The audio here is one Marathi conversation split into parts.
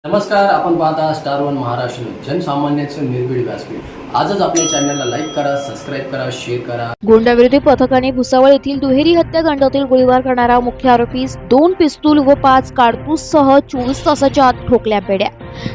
नमस्कार, आपण पाहता स्टार वन महाराष्ट्र न्यूज, जनसामान्याचं निर्भीड व्यासपीठ। आजच आपल्या चॅनलला लाईक करा, सबस्क्राईब करा, शेअर करा। गुंडाविरोधी पथकाने भुसावळ येथील दुहेरी हत्याकांडातील गोळीबार करणारा मुख्य आरोपीस 2 पिस्तूल व 5 कारतूससह 24 तासाच्या आत ठोकल्या पेड्या।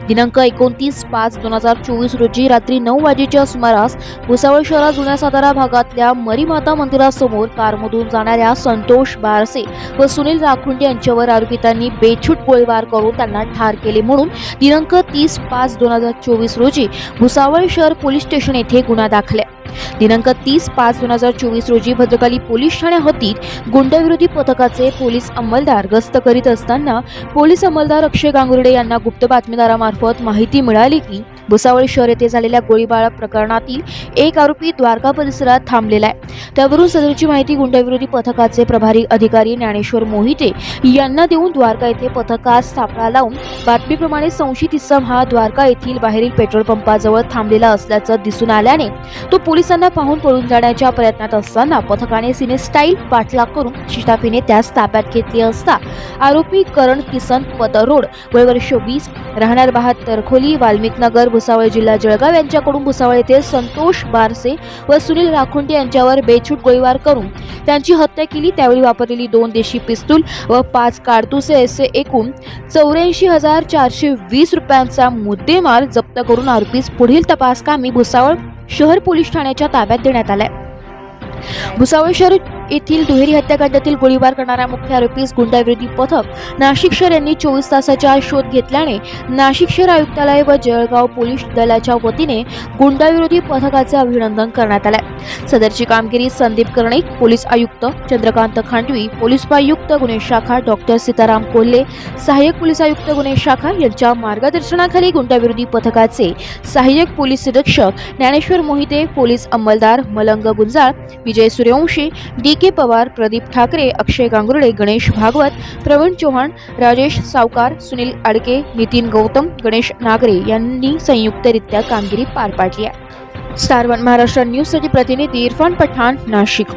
दिनांक 29/5/2024 रोजी रात्री 9 वाजेच्या सुमारास भुसावळ शहरात जुन्या सातारा भागातल्या मरीमाता मंदिरासमोर कारमधून जाणाऱ्या संतोष बारसे व सुनील राखुंडे यांच्यावर आरोपितांनी बेछूट गोळीबार करून त्यांना ठार केले म्हणून दिनांक 30/5/2024 रोजी भुसावळ शहर पोलीस स्टेशन येथे गुन्हा दाखल आहे। दिनांक 30/5/2024 रोजी भद्रकाली पोलीस ठाण्या हद्दीत गुंडाविरोधी पथकाचे पोलीस अंमलदार गस्त करीत असताना पोलीस अंमलदार अक्षय गांगुर्डे यांना गुप्त बातमीदारामार्फत माहिती मिळाली की भुसावळ शहर येथे झालेल्या गोळीबार प्रकरणातील एक आरोपी द्वारका परिसरात थांबलेला आहे। त्यावरून सदरची माहिती गुंडाविरोधी पथकाचे प्रभारी अधिकारी ज्ञानेश्वर मोहिते यांना देऊन द्वारका येथे पथकास सापळा लावून बातमीप्रमाणे संशयित इसम हा द्वारका येथील बाहेरील पेट्रोल पंपाजवळ थांबलेला असल्याचं दिसून आल्याने तो पोलिसांना पाहून पळून जाण्याच्या प्रयत्नात असताना पथकाने सिने स्टाईल पाठलाग करून शिताफीने त्यास ताब्यात घेतले असता आरोपी करण किसन पतरोड वय वर्ष 20 राहणार 72 खोली वाल्मिकनगर भुसावळ जिल्हा जळगाव यांच्याकडून भुसावळ येथे संतोष बारसे व सुनील राखुंडे यांच्यावर बेछूट गोळीबार करून त्यांची हत्या केली। त्यावेळी वापरलेली 2 देशी पिस्तूल व 5 कारतुसे असे एकूण 84,420 रुपयांचा मुद्देमाल जप्त करून आरोपीस पुढील तपास कामी भुसावळ शहर पोलीस ठाण्याच्या ताब्यात देण्यात आलाय। भुसावळ शहर येथील दुहेरी हत्याकांडातील गोळीबार करणाऱ्या मुख्य आरोपीस गुंडाविरोधी पथक नाशिक शहर यांनी 24 तासाचा शोध घेतल्याने नाशिक शहर आयुक्तालय व जळगाव पोलीस दलाच्या वतीने गुंडाविरोधी पथकाचे अभिनंदन करण्यात आले। सदरची कामगिरी संदीप कर्णिक पोलीस आयुक्त, चंद्रकांत खांडवी पोलीस उपायुक्त गुन्हे शाखा, डॉक्टर सीताराम कोल्हे सहाय्यक पोलीस आयुक्त गुन्हे शाखा यांच्या मार्गदर्शनाखाली गुंडाविरोधी पथकाचे सहाय्यक पोलीस निरीक्षक ज्ञानेश्वर मोहिते, पोलीस अंमलदार मलंग गुंजाळ, विजय सूर्यवंशी, डी.के. पवार, प्रदीप ठाकरे, अक्षय गांगुर्डे, गणेश भागवत, प्रवीण चौहान, राजेश सावकार, सुनील आडके, नितीन गौतम, गणेश नागरे यांनी संयुक्तरित्या कामगिरी पार पाडली आहे। स्टार वन महाराष्ट्र न्यूज साठी प्रतिनिधी इरफान पठाण, नाशिक।